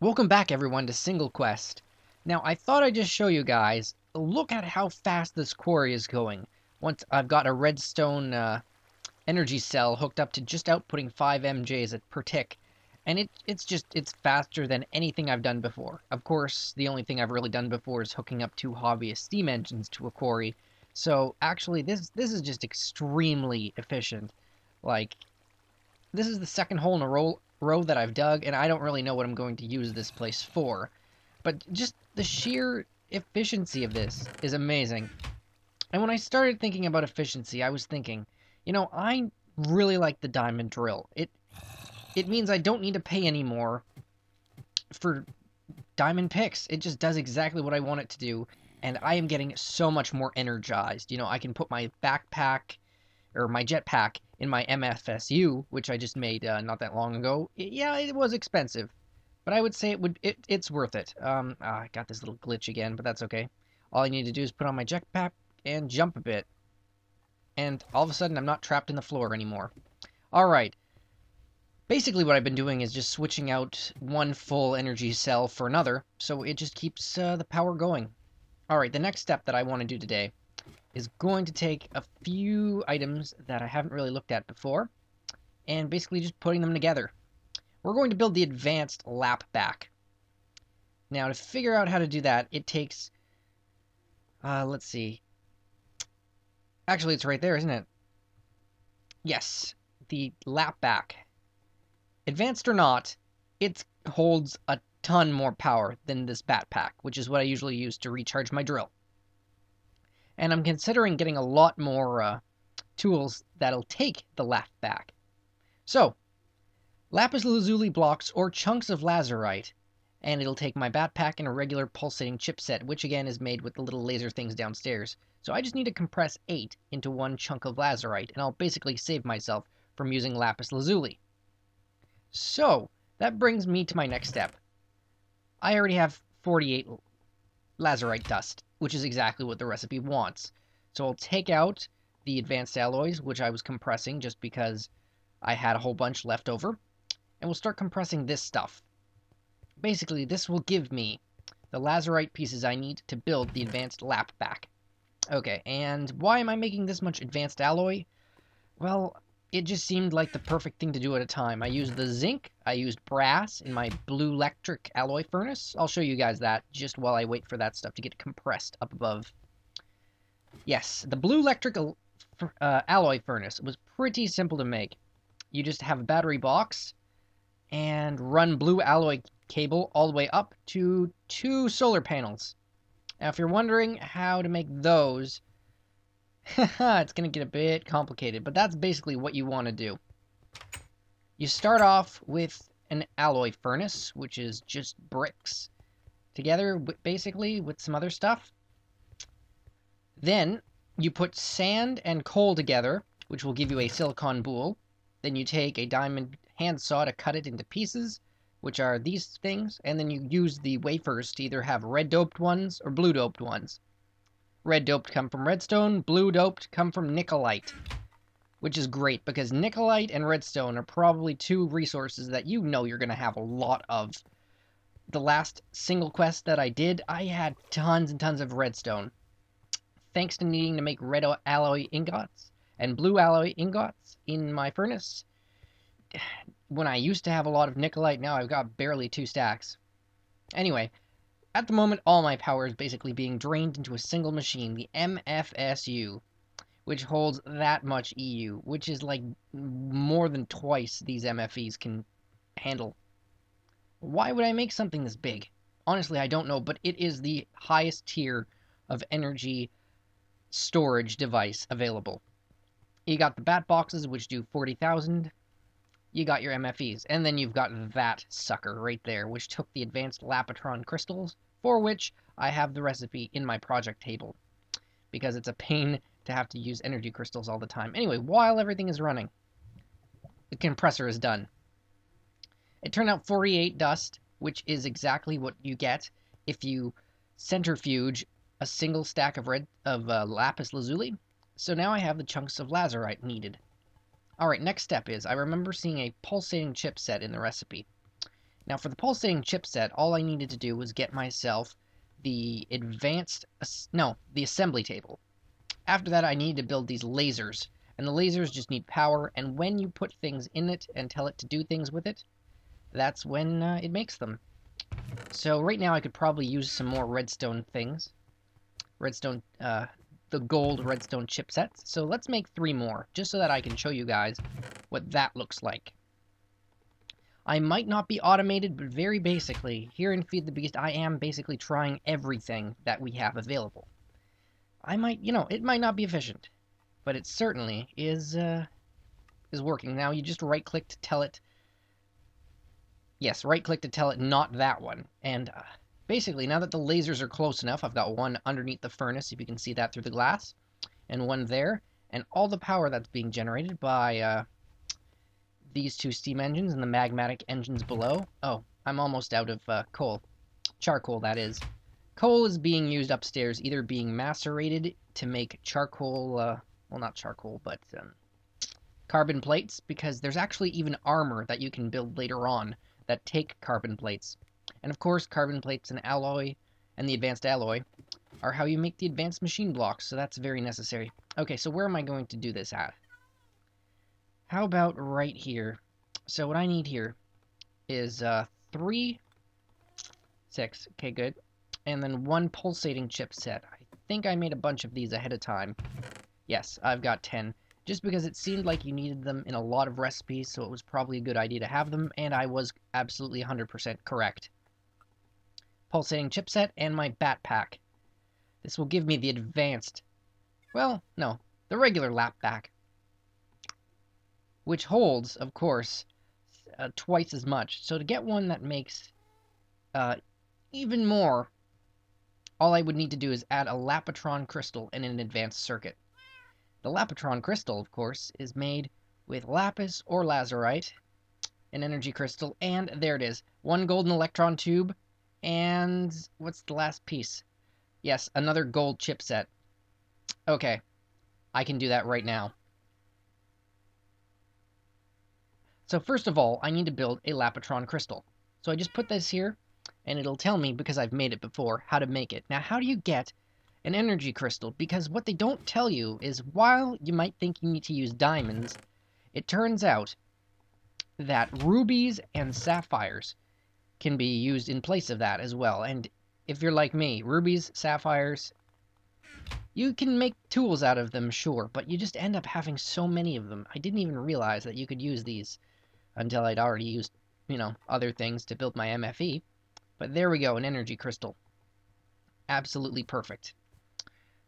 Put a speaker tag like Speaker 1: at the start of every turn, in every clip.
Speaker 1: Welcome back everyone to Single Quest. Now I thought I'd just show you guys, look at how fast this quarry is going. Once I've got a redstone energy cell hooked up to just outputting 5 MJs per tick. And it's faster than anything I've done before. Of course, the only thing I've really done before is hooking up 2 hobbyist steam engines to a quarry. So actually this is just extremely efficient. Like, this is the second hole in a row that I've dug, and I don't really know what I'm going to use this place for. But just the sheer efficiency of this is amazing. And when I started thinking about efficiency, I was thinking, I really like the diamond drill. It means I don't need to pay any more for diamond picks. It just does exactly what I want it to do, and I am getting so much more energized. I can put my backpack or my jetpack in my MFSU, which I just made not that long ago. Yeah, it was expensive, but I would say it's worth it. I got this little glitch again, but that's okay. All I need to do is put on my jetpack and jump a bit, and all of a sudden I'm not trapped in the floor anymore. Alright, basically what I've been doing is just switching out one full energy cell for another, so it just keeps the power going. Alright, the next step that I want to do today is going to take a few items that I haven't really looked at before, and basically just putting them together. We're going to build the advanced lap back. Now, to figure out how to do that, it takes, let's see. Actually, it's right there, isn't it? Yes, the lap back. Advanced or not, it holds a ton more power than this backpack, which is what I usually use to recharge my drill. And I'm considering getting a lot more tools that'll take the lap back. So, lapis lazuli blocks or chunks of lazurite, and it'll take my backpack and a regular pulsating chipset, which again is made with the little laser things downstairs. So I just need to compress 8 into one chunk of lazurite, and I'll basically save myself from using lapis lazuli. So, that brings me to my next step. I already have 48 lazurite dust, which is exactly what the recipe wants. So I'll take out the advanced alloys, which I was compressing just because I had a whole bunch left over, and we'll start compressing this stuff. Basically, this will give me the lazurite pieces I need to build the advanced lap back. Okay, and why am I making this much advanced alloy? Well, it just seemed like the perfect thing to do at a time. I used the zinc, I used brass in my blue electric alloy furnace. I'll show you guys that just while I wait for that stuff to get compressed up above. Yes, the blue electric alloy furnace was pretty simple to make. You just have a battery box and run blue alloy cable all the way up to 2 solar panels. Now, if you're wondering how to make those, it's going to get a bit complicated, but that's basically what you want to do. You start off with an alloy furnace, which is just bricks, together basically with some other stuff. Then you put sand and coal together, which will give you a silicon boule. Then you take a diamond handsaw to cut it into pieces, which are these things, and then you use the wafers to either have red doped ones or blue doped ones. Red doped come from redstone, blue doped come from nickelite, which is great because nickelite and redstone are probably 2 resources that you're going to have a lot of. The last single quest that I did, I had tons and tons of redstone. Thanks to needing to make red alloy ingots and blue alloy ingots in my furnace. When I used to have a lot of nickelite, now I've got barely 2 stacks. Anyway, at the moment, all my power is basically being drained into a single machine, the MFSU, which holds that much EU, which is like more than twice these MFEs can handle. Why would I make something this big? Honestly, I don't know, but it is the highest tier of energy storage device available. You got the bat boxes, which do 40,000. You got your MFEs, and then you've got that sucker right there, which took the advanced Lapitron crystals, for which I have the recipe in my project table, because it's a pain to have to use energy crystals all the time. Anyway, while everything is running, the compressor is done. It turned out 48 dust, which is exactly what you get if you centrifuge a single stack of lapis lazuli. So now I have the chunks of lazurite needed. Alright, next step is, I remember seeing a pulsating chipset in the recipe. Now for the pulsating chipset, all I needed to do was get myself the the assembly table. After that, I needed to build these lasers, and the lasers just need power, and when you put things in it and tell it to do things with it, that's when it makes them. So right now I could probably use some more redstone things. Redstone, the gold redstone chipsets. So let's make 3 more, just so that I can show you guys what that looks like. I might not be automated, but very basically, here in Feed the Beast, I am basically trying everything that we have available. I might, it might not be efficient, but it certainly is working. Now you just right-click to tell it. Yes, right-click to tell it not that one. And basically, now that the lasers are close enough, I've got one underneath the furnace, if you can see that through the glass, and one there, and all the power that's being generated by these 2 steam engines and the magmatic engines below. Oh, I'm almost out of coal. Charcoal, that is. Coal is being used upstairs, either being macerated to make charcoal, well, not charcoal, but carbon plates, because there's actually even armor that you can build later on that take carbon plates. And of course, carbon plates and alloy, and the advanced alloy, are how you make the advanced machine blocks, so that's very necessary. Okay, so where am I going to do this at? How about right here? So what I need here is 3, 6, okay, good. And then 1 pulsating chipset. I think I made a bunch of these ahead of time. Yes, I've got 10. Just because it seemed like you needed them in a lot of recipes, so it was probably a good idea to have them, and I was absolutely 100% correct. Pulsating chipset and my bat pack. This will give me the advanced, well, no, the regular lap back, which holds, of course, twice as much. So to get one that makes even more, all I would need to do is add a Lapatron crystal in an advanced circuit. The Lapatron crystal, of course, is made with lapis or lazurite, an energy crystal, and there it is. 1 golden electron tube, and what's the last piece? Yes, another gold chipset. Okay, I can do that right now. So first of all, I need to build a Lapatron crystal. So I just put this here, and it'll tell me, because I've made it before, how to make it. Now, how do you get an energy crystal? Because what they don't tell you is, while you might think you need to use diamonds, it turns out that rubies and sapphires can be used in place of that as well. And if you're like me, rubies, sapphires, you can make tools out of them, sure, but you just end up having so many of them. I didn't even realize that you could use these until I'd already used, other things to build my MFE. But there we go, an energy crystal. Absolutely perfect.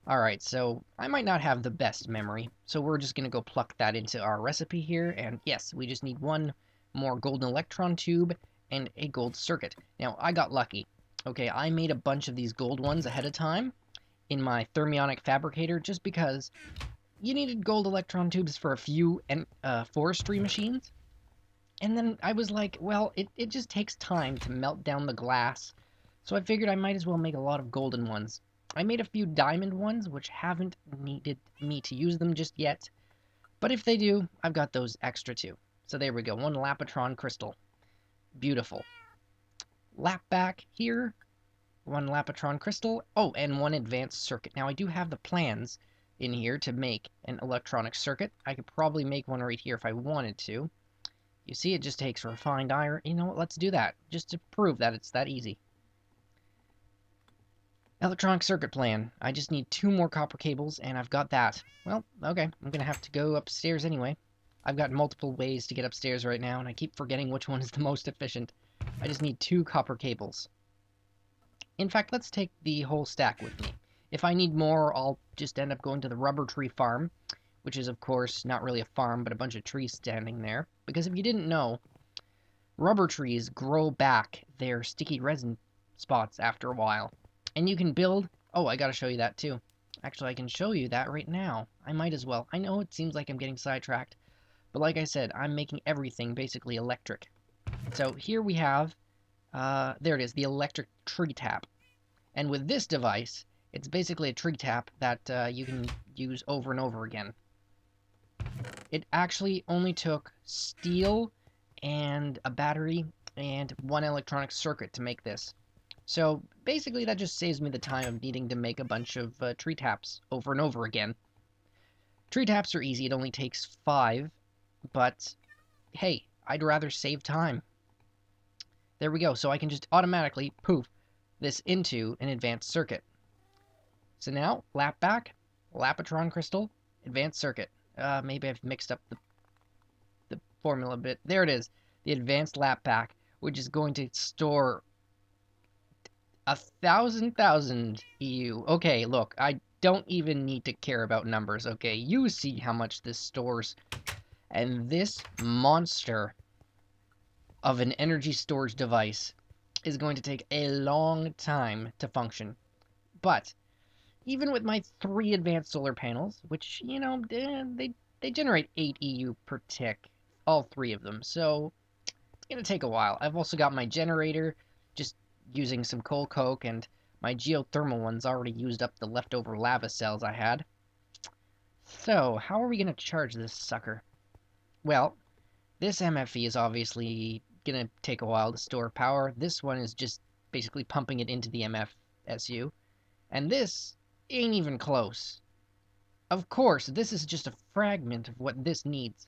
Speaker 1: Alright, so I might not have the best memory, so we're just going to go pluck that into our recipe here, and yes, we just need 1 more golden electron tube and a gold circuit. Now, I got lucky. Okay, I made a bunch of these gold ones ahead of time in my thermionic fabricator, just because you needed gold electron tubes for a few forestry machines. And then I was like, well, it just takes time to melt down the glass, so I figured I might as well make a lot of golden ones. I made a few diamond ones, which haven't needed me to use them just yet, but if they do, I've got those extra too. So there we go, 1 Lapatron crystal. Beautiful. Lap back here, 1 Lapatron crystal, oh, and 1 advanced circuit. Now I do have the plans in here to make an electronic circuit. I could probably make one right here if I wanted to. You see, it just takes refined iron. You know what, let's do that, just to prove that it's that easy. Electronic circuit plan. I just need 2 more copper cables, and I've got that. Well, okay, I'm gonna have to go upstairs anyway. I've got multiple ways to get upstairs right now, and I keep forgetting which one is the most efficient. I just need 2 copper cables. In fact, let's take the whole stack with me. If I need more, I'll just end up going to the rubber tree farm, which is, of course, not really a farm, but a bunch of trees standing there. Because if you didn't know, rubber trees grow back their sticky resin spots after a while. And you can build... Oh, I gotta show you that, too. Actually, I can show you that right now. I might as well. I know it seems like I'm getting sidetracked, but like I said, I'm making everything basically electric. So here we have... there it is, the electric tree tap. And with this device, it's basically a tree tap that you can use over and over again. It actually only took steel and a battery and 1 electronic circuit to make this. So basically that just saves me the time of needing to make a bunch of tree taps over and over again. Tree taps are easy, it only takes 5, but hey, I'd rather save time. There we go, so I can just automatically poof this into an advanced circuit. So now, lap back, Lapatron crystal, advanced circuit. Maybe I've mixed up the formula a bit. There it is, the advanced lap back, which is going to store 1,000 EU. Okay, look, I don't even need to care about numbers, okay? You see how much this stores. And this monster of an energy storage device is going to take a long time to function. But even with my 3 advanced solar panels, which, you know, they generate 8 EU per tick, all 3 of them, so it's going to take a while. I've also got my generator, just using some coal coke, and my geothermal one's already used up the leftover lava cells I had. So, how are we going to charge this sucker? Well, this MFE is obviously going to take a while to store power. This one is just basically pumping it into the MFSU. And this ain't even close. Of course, this is just a fragment of what this needs.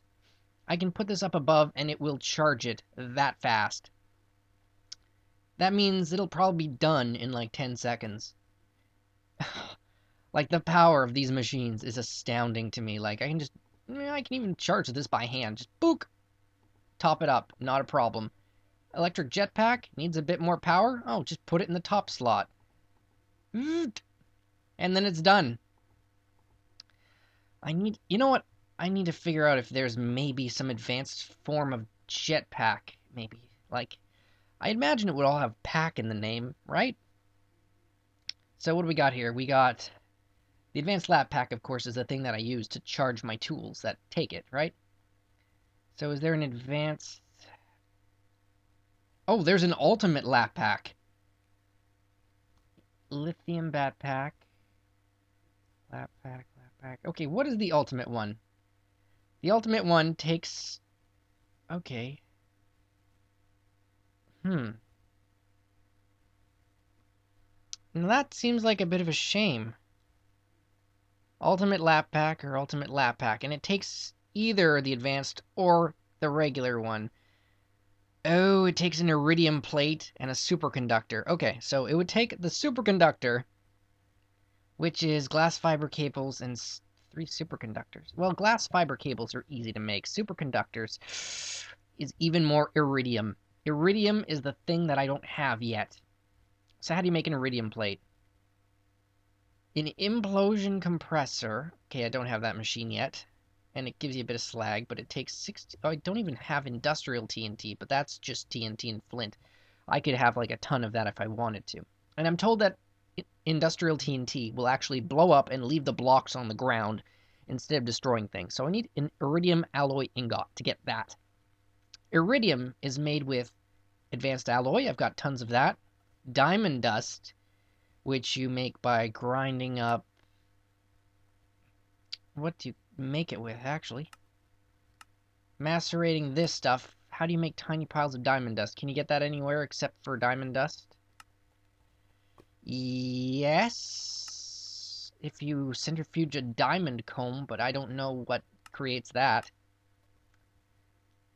Speaker 1: I can put this up above and it will charge it that fast. That means it'll probably be done in like 10 seconds. Like, the power of these machines is astounding to me. Like, I can even charge this by hand. Just book. Top it up. Not a problem. Electric jetpack needs a bit more power. Oh, just put it in the top slot. And then it's done. You know what? I need to figure out if there's maybe some advanced form of jetpack. Maybe. Like, I imagine it would all have pack in the name, right? So what do we got here? We got the advanced lap pack, of course, is the thing that I use to charge my tools that take it, right? So is there an advanced... Oh, there's an ultimate lap pack. Lithium bat pack. Lap pack. Okay, what is the ultimate one? The ultimate one takes... Okay. Now that seems like a bit of a shame. Ultimate lap pack or ultimate lap pack. And it takes either the advanced or the regular one. Oh, it takes an iridium plate and a superconductor. Okay, so it would take the superconductor, which is glass fiber cables and 3 superconductors. Well, glass fiber cables are easy to make. Superconductors is even more iridium. Iridium is the thing that I don't have yet. So how do you make an iridium plate? An implosion compressor. Okay, I don't have that machine yet. And it gives you a bit of slag, but it takes 60... Oh, I don't even have industrial TNT, but that's just TNT and flint. I could have like a ton of that if I wanted to. And I'm told that industrial TNT will actually blow up and leave the blocks on the ground instead of destroying things. So I need an iridium alloy ingot to get that. Iridium is made with advanced alloy. I've got tons of that. Diamond dust, which you make by grinding up... What do you make it with, actually? Macerating this stuff. How do you make tiny piles of diamond dust? Can you get that anywhere except for diamond dust? Yes. If you centrifuge a diamond comb, but I don't know what creates that.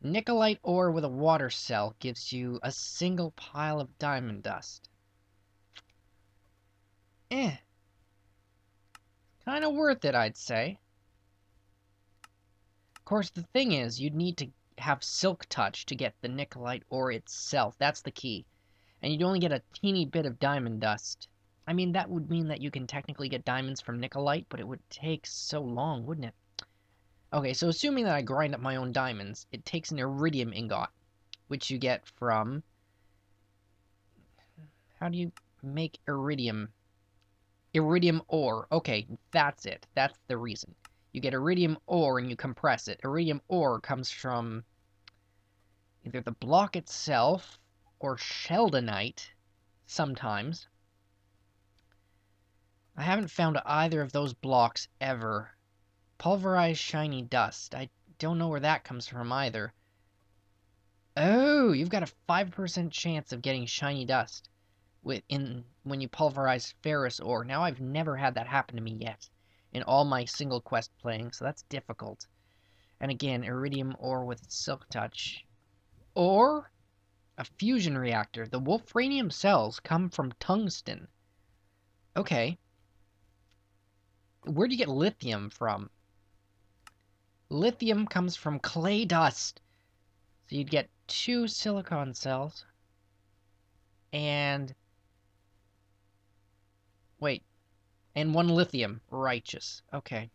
Speaker 1: Nickelite ore with a water cell gives you a single pile of diamond dust. Kind of worth it, I'd say. Of course, the thing is, you'd need to have silk touch to get the nickelite ore itself. That's the key. And you'd only get a teeny bit of diamond dust. I mean, that would mean that you can technically get diamonds from nickelite, but it would take so long, wouldn't it? Okay, so assuming that I grind up my own diamonds, it takes an iridium ingot, which you get from... How do you make iridium? Iridium ore. Okay, that's it. That's the reason. You get iridium ore and you compress it. Iridium ore comes from either the block itself or sheldonite sometimes. I haven't found either of those blocks ever. Pulverized shiny dust. I don't know where that comes from either. Oh, you've got a 5% chance of getting shiny dust when you pulverize ferrous ore. Now I've never had that happen to me yet in all my single quest playing, so that's difficult. And again, iridium ore with silk touch. Or a fusion reactor. The wolfranium cells come from tungsten. Okay. Where do you get lithium from? Lithium comes from clay dust. So you'd get 2 silicon cells. And... wait. And 1 lithium. Righteous. Okay.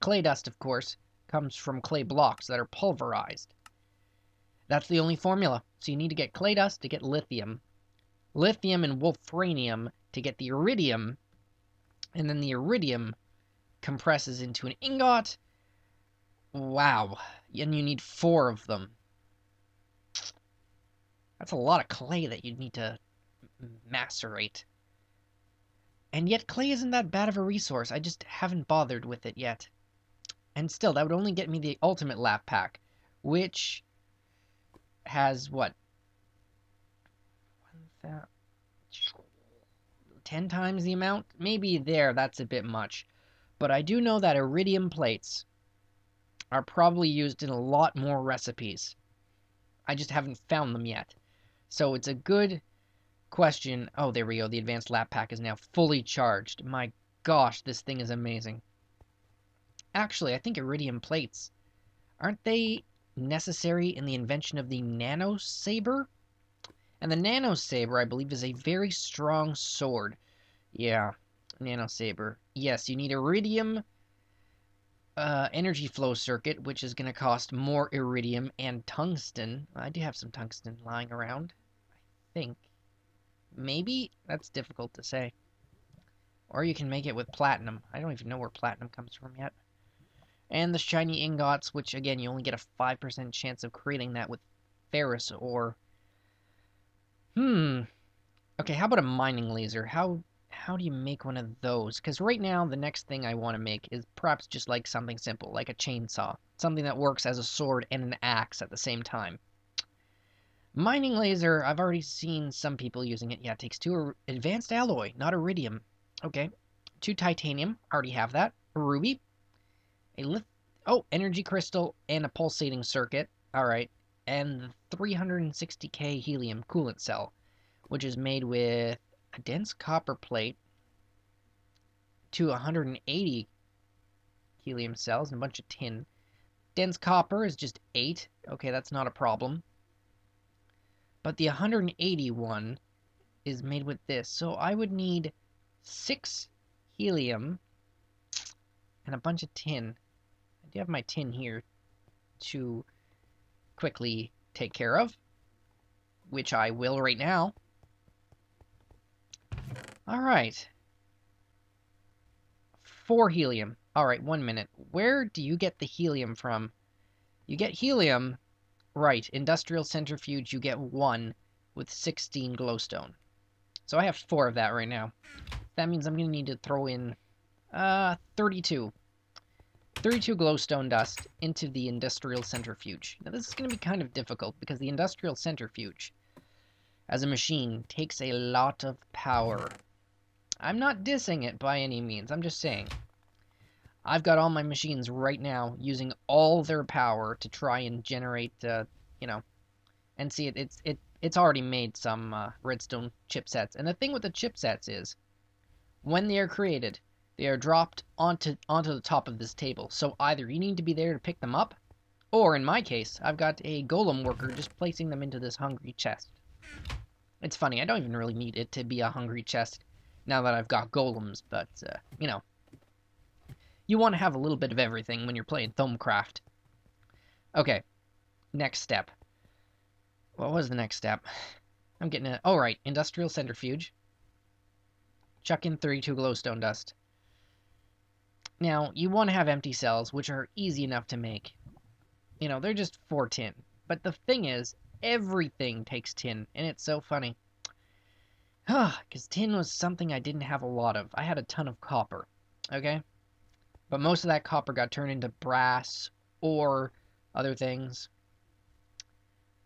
Speaker 1: Clay dust, of course, comes from clay blocks that are pulverized. That's the only formula. So you need to get clay dust to get lithium. Lithium and wolfranium to get the iridium. And then the iridium compresses into an ingot. Wow. And you need 4 of them. That's a lot of clay that you need to macerate. And yet clay isn't that bad of a resource. I just haven't bothered with it yet. And still, that would only get me the ultimate lap pack, which has what? 10 times the amount? Maybe there, that's a bit much. But I do know that iridium plates are probably used in a lot more recipes. I just haven't found them yet. So it's a good question. Oh, there we go. The advanced lap pack is now fully charged. My gosh, this thing is amazing. Actually, I think iridium plates, aren't they necessary in the invention of the nano saber? And the nano saber, I believe, is a very strong sword. Yeah, nano saber. Yes, you need iridium energy flow circuit, which is going to cost more iridium and tungsten. I do have some tungsten lying around, I think. Maybe? That's difficult to say. Or you can make it with platinum. I don't even know where platinum comes from yet. And the shiny ingots, which again, you only get a 5% chance of creating that with ferrous ore. Okay, how about a mining laser? How do you make one of those? Because right now, the next thing I want to make is perhaps just like something simple, like a chainsaw. Something that works as a sword and an axe at the same time. Mining laser, I've already seen some people using it. Yeah, it takes 2 advanced alloy, not iridium. Okay, 2 titanium, already have that. A ruby. Energy crystal and a pulsating circuit. Alright. And the 360k helium coolant cell, which is made with a dense copper plate, to 180 helium cells and a bunch of tin. Dense copper is just 8. Okay, that's not a problem. But the 180 one is made with this. So I would need 6 helium and a bunch of tin. I do have my tin here to quickly take care of, which I will right now. Alright. 4 helium. Alright, 1 minute. Where do you get the helium from? You get helium, right, industrial centrifuge, you get 1 with 16 glowstone. So I have 4 of that right now. That means I'm going to need to throw in 32. 32 glowstone dust into the industrial centrifuge. Now this is going to be kind of difficult because the industrial centrifuge, as a machine, takes a lot of power. I'm not dissing it by any means, I'm just saying. I've got all my machines right now using all their power to try and generate, and see it's already made some redstone chipsets. And the thing with the chipsets is, when they are created, they are dropped onto the top of this table. So either you need to be there to pick them up, or in my case, I've got a golem worker just placing them into this hungry chest. It's funny, I don't even really need it to be a hungry chest now that I've got golems, but, you want to have a little bit of everything when you're playing Thaumcraft. Okay, next step. What was the next step? I'm getting it. Oh, right, industrial centrifuge. Chuck in 32 glowstone dust. Now, you want to have empty cells, which are easy enough to make. They're just 4 tin. But the thing is, everything takes tin, and it's so funny. Because tin was something I didn't have a lot of. I had a ton of copper, okay? But most of that copper got turned into brass or other things.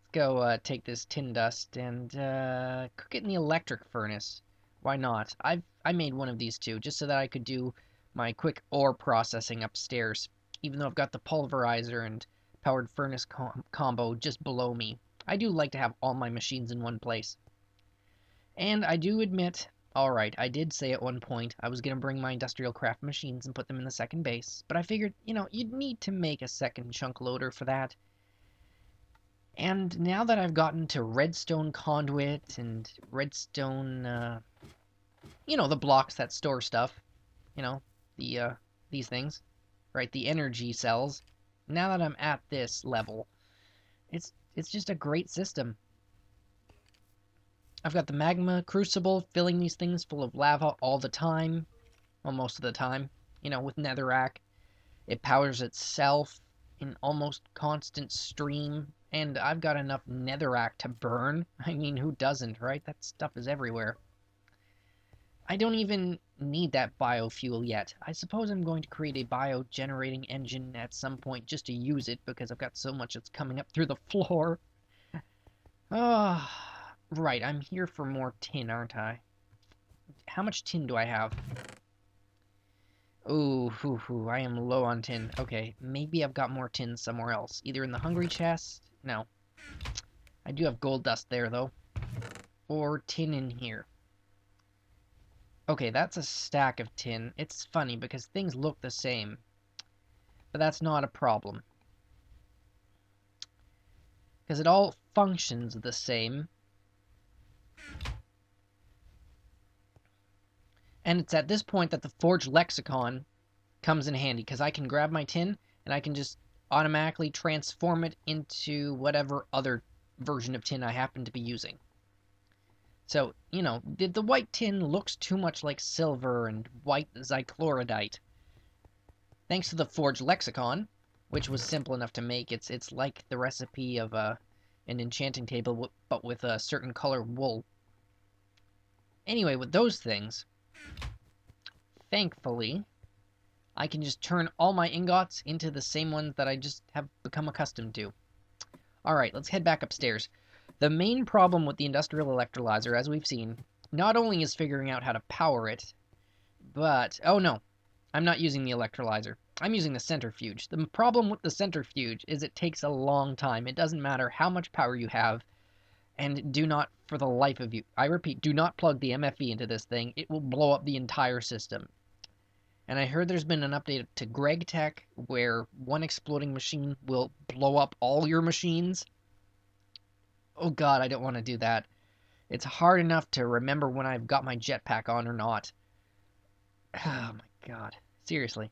Speaker 1: It's go take this tin dust and cook it in the electric furnace. Why not? I made one of these too, just so that I could do my quick ore processing upstairs, even though I've got the pulverizer and powered furnace combo just below me. I do like to have all my machines in one place. And I do admit, alright, I did say at one point I was going to bring my industrial craft machines and put them in the second base, but I figured, you'd need to make a second chunk loader for that. And now that I've gotten to redstone conduit and redstone, the blocks that store stuff, these things, right, the energy cells, now that I'm at this level, it's just a great system. I've got the magma crucible filling these things full of lava all the time, well, most of the time, with netherrack. It powers itself in almost constant stream, and I've got enough netherrack to burn. I mean, who doesn't, right? That stuff is everywhere. I don't even need that biofuel yet. I suppose I'm going to create a bio-generating engine at some point just to use it, because I've got so much that's coming up through the floor. Right, I'm here for more tin, aren't I? How much tin do I have? Ooh, I am low on tin. Okay, maybe I've got more tin somewhere else. Either in the hungry chest? No. I do have gold dust there, though. Or tin in here. Okay, that's a stack of tin. It's funny because things look the same. But that's not a problem. Because it all functions the same. And it's at this point that the Forge Lexicon comes in handy, because I can grab my tin and I can just automatically transform it into whatever other version of tin I happen to be using. So, the white tin looks too much like silver and white zychlorodite. Thanks to the Forge Lexicon, which was simple enough to make, it's like the recipe of an enchanting table, but with a certain color wool. Anyway, with those things, thankfully, I can just turn all my ingots into the same ones that I just have become accustomed to. Alright, let's head back upstairs. The main problem with the industrial electrolyzer, as we've seen, not only is figuring out how to power it, but... oh no, I'm not using the electrolyzer. I'm using the centrifuge. The problem with the centrifuge is it takes a long time. It doesn't matter how much power you have, and do not, for the life of you, I repeat, do not plug the MFE into this thing. It will blow up the entire system. And I heard there's been an update to Greg Tech where one exploding machine will blow up all your machines. Oh god, I don't want to do that. It's hard enough to remember when I've got my jetpack on or not. Oh my god. Seriously.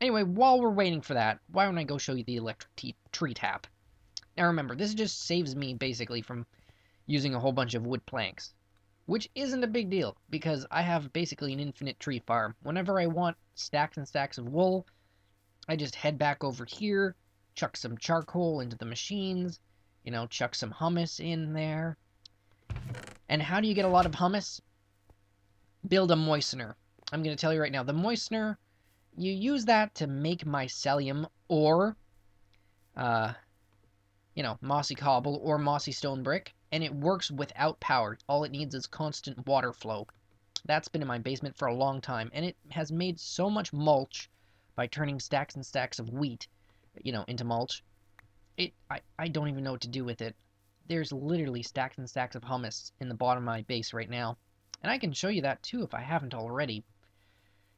Speaker 1: Anyway, while we're waiting for that, why don't I go show you the electric tree tap? Now remember, this just saves me basically from using a whole bunch of wood planks, which isn't a big deal because I have basically an infinite tree farm. Whenever I want stacks and stacks of wool, I just head back over here, chuck some charcoal into the machines, chuck some hummus in there. And how do you get a lot of hummus? Build a moistener. I'm going to tell you right now, the moistener, you use that to make mycelium or, mossy cobble or mossy stone brick. And it works without power. All it needs is constant water flow. That's been in my basement for a long time, and it has made so much mulch by turning stacks and stacks of wheat, into mulch. I don't even know what to do with it. There's literally stacks and stacks of hummus in the bottom of my base right now. And I can show you that too if I haven't already.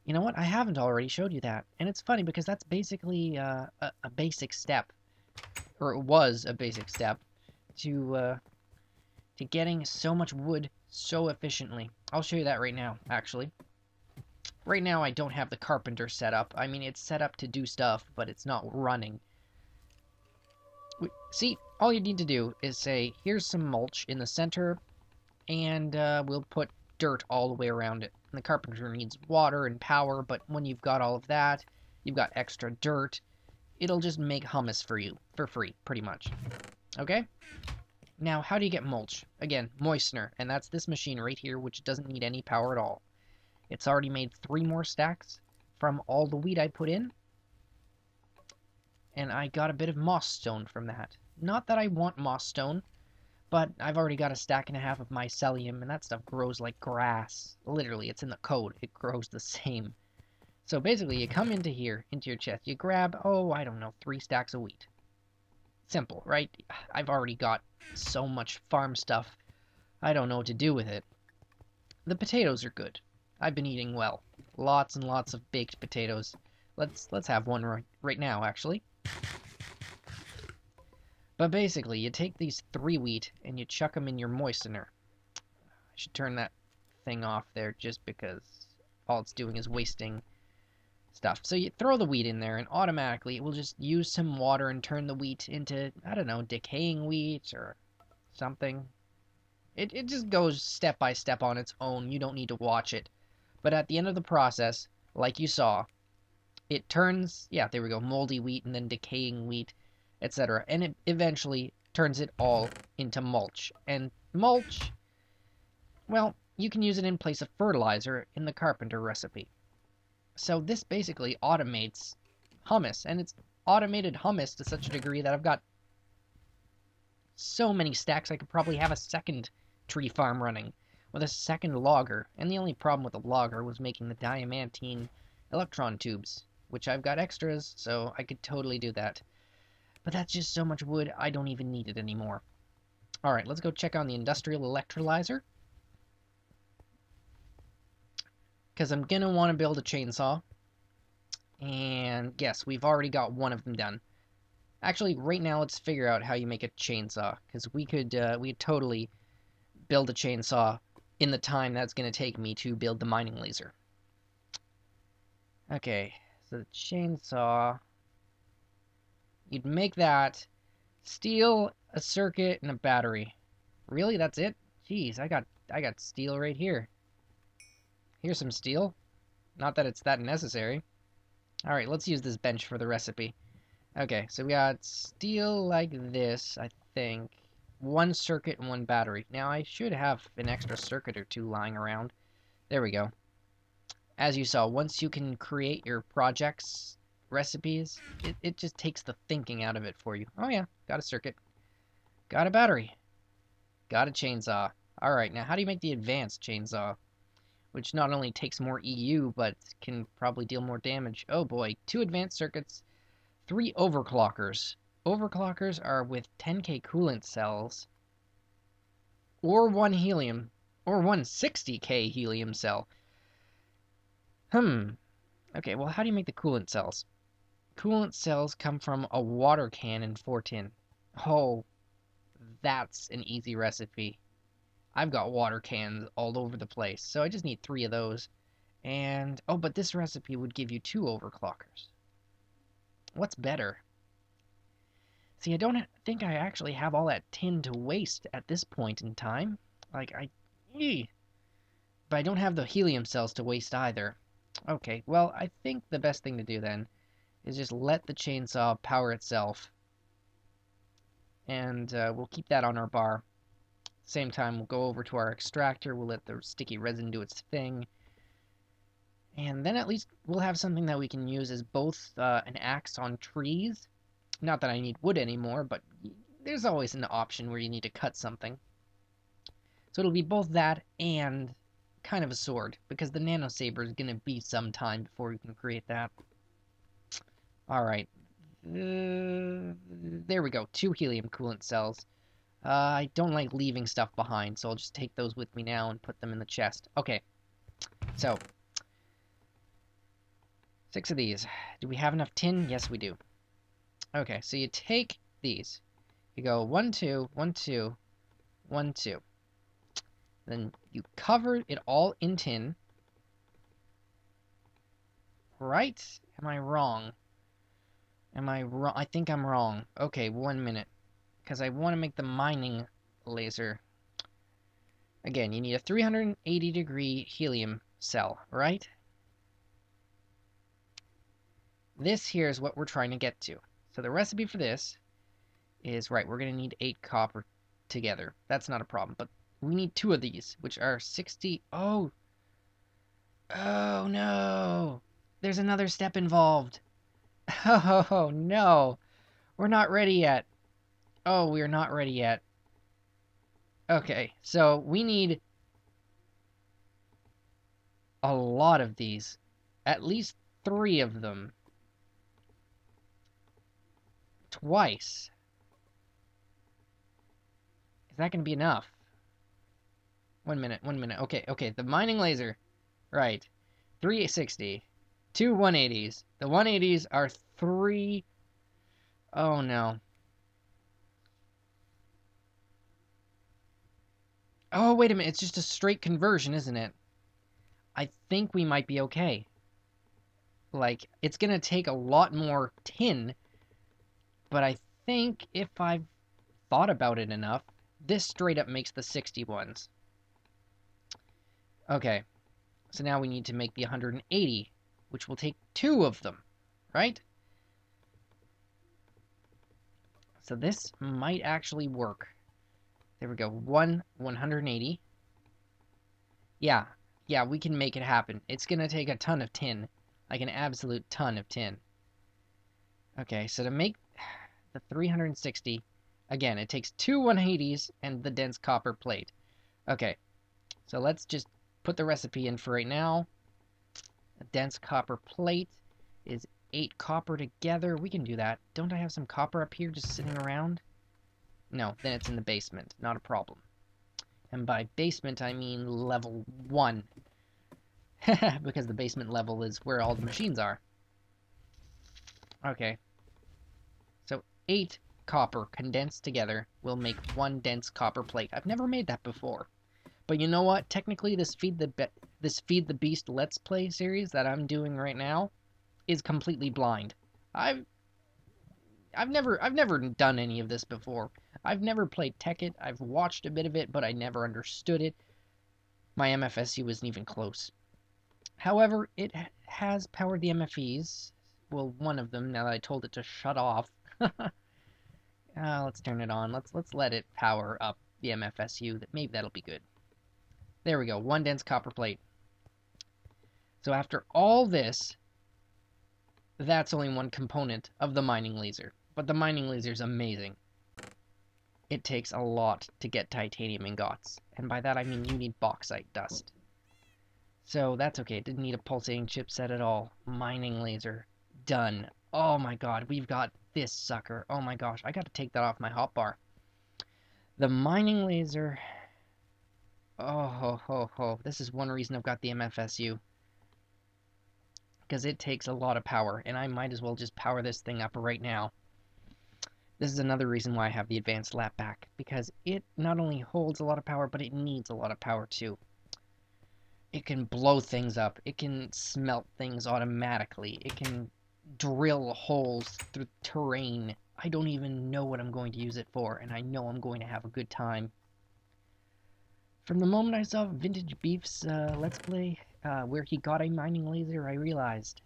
Speaker 1: You know what? I haven't already showed you that. And it's funny because that's basically a basic step. Or it was a basic step to getting so much wood so efficiently. I'll show you that right now, actually. Right now, I don't have the carpenter set up. I mean, it's set up to do stuff, but it's not running. See, all you need to do is say, here's some mulch in the center, and we'll put dirt all the way around it. And the carpenter needs water and power, but when you've got all of that, you've got extra dirt, it'll just make hummus for you, for free, pretty much. Okay? Now, how do you get mulch? Again, moistener, and that's this machine right here, which doesn't need any power at all. It's already made 3 more stacks from all the wheat I put in, and I got a bit of moss stone from that. Not that I want moss stone, But I've already got a stack and a half of mycelium, and that stuff grows like grass. Literally, it's in the code. It grows the same. So basically, you come into here, into your chest, you grab, oh, I don't know, 3 stacks of wheat. Simple, right? I've already got so much farm stuff, I don't know what to do with it. The potatoes are good. I've been eating well. Lots and lots of baked potatoes. Let's have one right now, actually. But basically, you take these 3 wheat and you chuck them in your moistener. I should turn that thing off there just because all it's doing is wasting stuff. So you throw the wheat in there and automatically it will just use some water and turn the wheat into, I don't know, decaying wheat or something. It just goes step by step on its own. You don't need to watch it. But at the end of the process, like you saw, it turns, yeah, there we go, moldy wheat and then decaying wheat, etc. And it eventually turns it all into mulch. And mulch, well, you can use it in place of fertilizer in the carpenter recipe. So this basically automates hummus, and it's automated hummus to such a degree that I've got so many stacks I could probably have a second tree farm running with a second logger. And the only problem with the logger was making the diamantine electron tubes, which I've got extras, so I could totally do that. But that's just so much wood, I don't even need it anymore. Alright, let's go check on the industrial electrolyzer. Because I'm going to want to build a chainsaw. And yes, we've already got one of them done. Actually, right now, let's figure out how you make a chainsaw. Because we could totally build a chainsaw in the time that's going to take me to build the mining laser. Okay, so the chainsaw... You'd make that, steel, a circuit, and a battery. Really? That's it? Jeez, I got steel right here. Here's some steel. Not that it's that necessary. Alright, let's use this bench for the recipe. Okay, so we got steel like this, I think. 1 circuit and 1 battery. Now, I should have an extra circuit or 2 lying around. There we go. As you saw, once you can create your projects, recipes, it just takes the thinking out of it for you. Oh yeah, got a circuit. Got a battery. Got a chainsaw. Alright, now how do you make the advanced chainsaw? Which not only takes more EU, but can probably deal more damage. Oh boy, 2 advanced circuits, 3 overclockers. Overclockers are with 10k coolant cells, or 1 helium, or 1 60k helium cell. Okay, well how do you make the coolant cells? Coolant cells come from a water can in 4 tin. Oh, that's an easy recipe. I've got water cans all over the place, so I just need 3 of those. And, oh, but this recipe would give you 2 overclockers. What's better? See, I don't think I actually have all that tin to waste at this point in time. Like, but I don't have the helium cells to waste either. Okay, well, I think the best thing to do then is just let the chainsaw power itself. And we'll keep that on our bar. Same time, we'll go over to our extractor, we'll let the sticky resin do its thing. And then at least we'll have something that we can use as both an axe on trees. Not that I need wood anymore, but there's always an option where you need to cut something. So it'll be both that and kind of a sword, because the nano saber is going to be some time before we can create that. Alright. There we go, 2 helium coolant cells. I don't like leaving stuff behind, so I'll just take those with me now and put them in the chest. Okay, so 6 of these. Do we have enough tin? Yes, we do. Okay, so you take these. You go 1, 2, 1, 2, 1, 2. Then you cover it all in tin. Right? Am I wrong? Am I wrong? I think I'm wrong. Okay, 1 minute. Because I want to make the mining laser. Again, you need a 380-degree helium cell, right? This here is what we're trying to get to. So the recipe for this is, right, we're going to need 8 copper together. That's not a problem, but we need 2 of these, which are 60... Oh! Oh, no! There's another step involved. Oh, no! We're not ready yet. Oh, we're not ready yet. Okay, so we need a lot of these. At least 3 of them. Twice. Is that going to be enough? 1 minute, 1 minute. Okay, the mining laser. Right. 360. 2 180s. The 180s are 3... Oh, no. Oh, wait a minute. It's just a straight conversion, isn't it? I think we might be okay. Like, it's going to take a lot more tin, but I think if I've thought about it enough, this straight up makes the 60 ones. Okay, so now we need to make the 180, which will take 2 of them, right? So this might actually work. There we go, 180. Yeah, we can make it happen. It's gonna take a ton of tin, like an absolute ton of tin. Okay, so to make the 360, again, it takes 2 180s and the dense copper plate. Okay, so let's just put the recipe in for right now. A dense copper plate is 8 copper together. We can do that. Don't I have some copper up here just sitting around? No, then it's in the basement. Not a problem. And by basement, I mean level 1. Because the basement level is where all the machines are. Okay. So 8 copper condensed together will make 1 dense copper plate. I've never made that before. But you know what? Technically, this Feed the Beast Let's Play series that I'm doing right now is completely blind. I've never done any of this before. I've never played Tekkit. I've watched a bit of it, but I never understood it. My MFSU isn't even close. However, it has powered the MFEs. Well, one of them, now that I told it to shut off. Let's turn it on. Let's let it power up the MFSU. Maybe that'll be good. There we go. 1 dense copper plate. So after all this, that's only 1 component of the mining laser. But the mining laser is amazing. It takes a lot to get titanium ingots. And by that I mean you need bauxite dust. So that's okay. It didn't need a pulsating chipset at all. Mining laser. Done. Oh my god, we've got this sucker. Oh my gosh, I got to take that off my hotbar. The mining laser... Oh, ho, ho, ho. This is one reason I've got the MFSU. Because it takes a lot of power, and I might as well just power this thing up right now. This is another reason why I have the advanced lap back, because it not only holds a lot of power, but it needs a lot of power too. It can blow things up, it can smelt things automatically, it can drill holes through terrain. I don't even know what I'm going to use it for, and I know I'm going to have a good time. From the moment I saw Vintage Beef's Let's Play, where he got a mining laser, I realized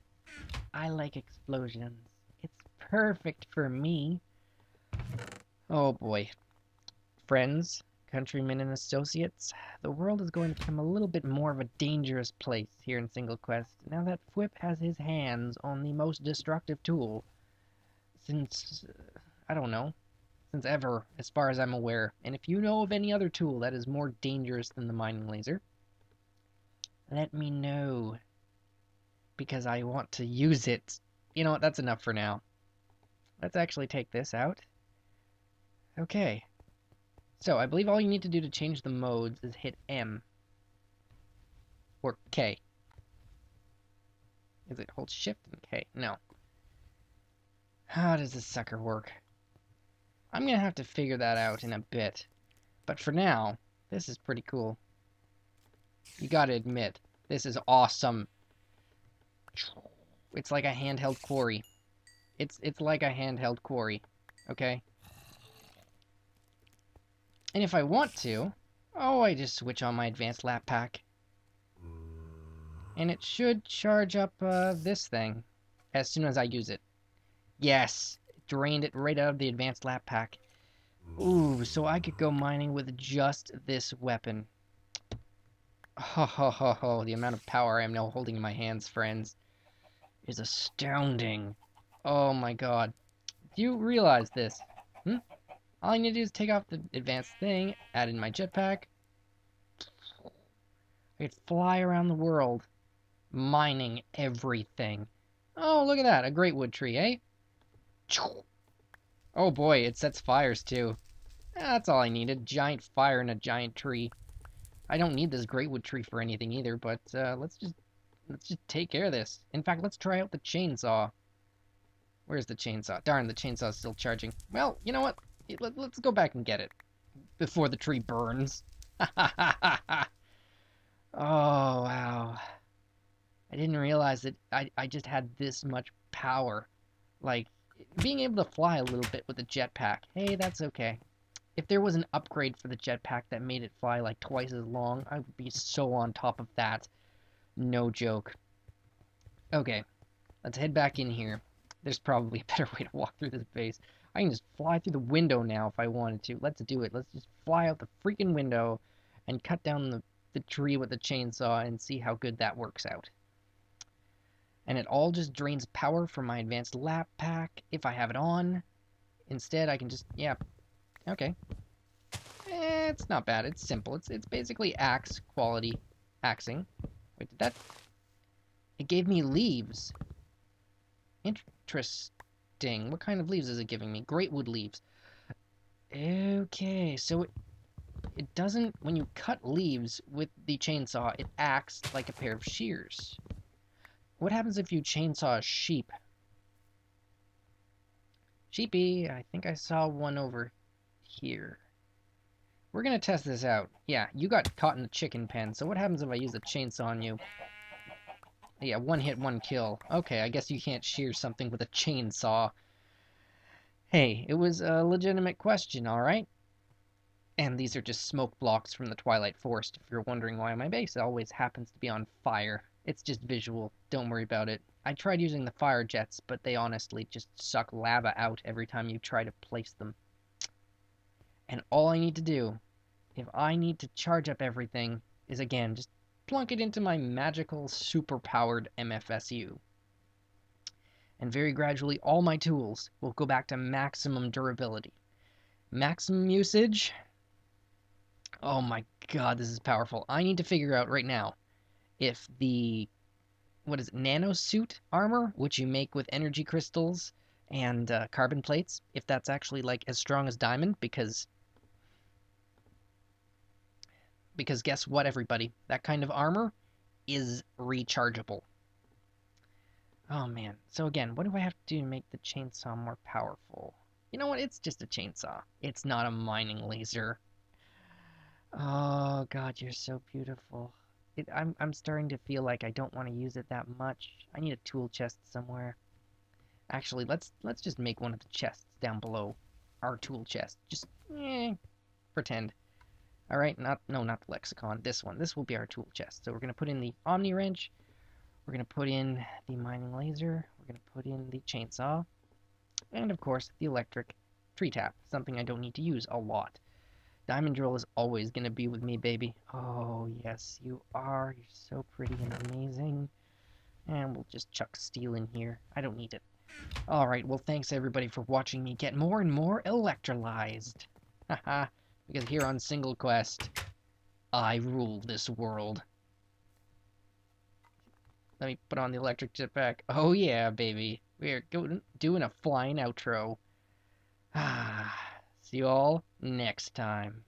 Speaker 1: I like explosions. It's perfect for me. Oh boy. Friends, countrymen, and associates, the world is going to become a little bit more of a dangerous place here in SingleQuest now that Fwipp has his hands on the most destructive tool since, I don't know, since ever, as far as I'm aware. And if you know of any other tool that is more dangerous than the mining laser, let me know, because I want to use it. You know what, that's enough for now. Let's actually take this out. Okay. So, I believe all you need to do to change the modes is hit M. Or K. Is it hold shift and K? No. How does this sucker work? I'm gonna have to figure that out in a bit. But for now, this is pretty cool. You gotta admit, this is awesome. It's like a handheld quarry. It's like a handheld quarry. Okay? And if I want to, I just switch on my advanced lap pack. And it should charge up this thing as soon as I use it. Yes! Drained it right out of the advanced lap pack. Ooh, so I could go mining with just this weapon. Ho ho ho ho, the amount of power I am now holding in my hands, friends, is astounding. Oh my god. Do you realize this? All I need to do is take off the advanced thing, add in my jetpack. I could fly around the world, mining everything. Oh, look at that, a great wood tree, eh? Oh boy, it sets fires too. That's all I needed, giant fire and a giant tree. I don't need this greatwood tree for anything either, but let's just take care of this. In fact, let's try out the chainsaw. Where's the chainsaw? Darn, the chainsaw's still charging. Well, you know what? Let's go back and get it before the tree burns. Oh, wow. I didn't realize that I just had this much power. Like, being able to fly a little bit with a jetpack. Hey, that's okay. If there was an upgrade for the jetpack that made it fly like twice as long, I would be so on top of that. No joke. Okay, let's head back in here. There's probably a better way to walk through this base. I can just fly through the window now if I wanted to. Let's do it. Let's just fly out the freaking window and cut down the tree with the chainsaw and see how good that works out. And it all just drains power from my advanced lap pack if I have it on. Instead, I can just, yeah, okay. It's not bad. It's simple. It's basically axe quality axing. Wait, did that? It gave me leaves. Interesting. What kind of leaves is it giving me? Greatwood leaves. Okay, so it doesn't, when you cut leaves with the chainsaw, it acts like a pair of shears. What happens if you chainsaw a sheep? Sheepy, I think I saw one over here. We're gonna test this out. Yeah, you got caught in the chicken pen, so what happens if I use a chainsaw on you? Yeah, one hit, one kill. Okay, I guess you can't shear something with a chainsaw. Hey, it was a legitimate question, alright? And these are just smoke blocks from the Twilight Forest, if you're wondering why my base always happens to be on fire. It's just visual, don't worry about it. I tried using the fire jets, but they honestly just suck lava out every time you try to place them. And all I need to do, if I need to charge up everything, is again, just plunk it into my magical, super-powered MFSU. And very gradually, all my tools will go back to maximum durability. Maximum usage? Oh my god, this is powerful. I need to figure out right now if the, what is it, nanosuit armor, which you make with energy crystals and carbon plates, if that's actually like as strong as diamond, because guess what, everybody? That kind of armor is rechargeable. Oh man. So again, what do I have to do to make the chainsaw more powerful? You know what? It's just a chainsaw. It's not a mining laser. Oh god, you're so beautiful. I'm starting to feel like I don't want to use it that much. I need a tool chest somewhere. Actually, let's just make one of the chests down below our tool chest. Just pretend. Alright, not the lexicon, this one. This will be our tool chest. So we're going to put in the Omni wrench, we're going to put in the mining laser, we're going to put in the chainsaw, and of course the electric treetap, something I don't need to use a lot. Diamond drill is always going to be with me, baby. Oh, yes, you are. You're so pretty and amazing. And we'll just chuck steel in here. I don't need it. Alright, well, thanks everybody for watching me get more and more electrolyzed. Haha. Because here on Single Quest, I rule this world. Let me put on the electric jetpack. Oh yeah, baby. We're doing a flying outro. See you all next time.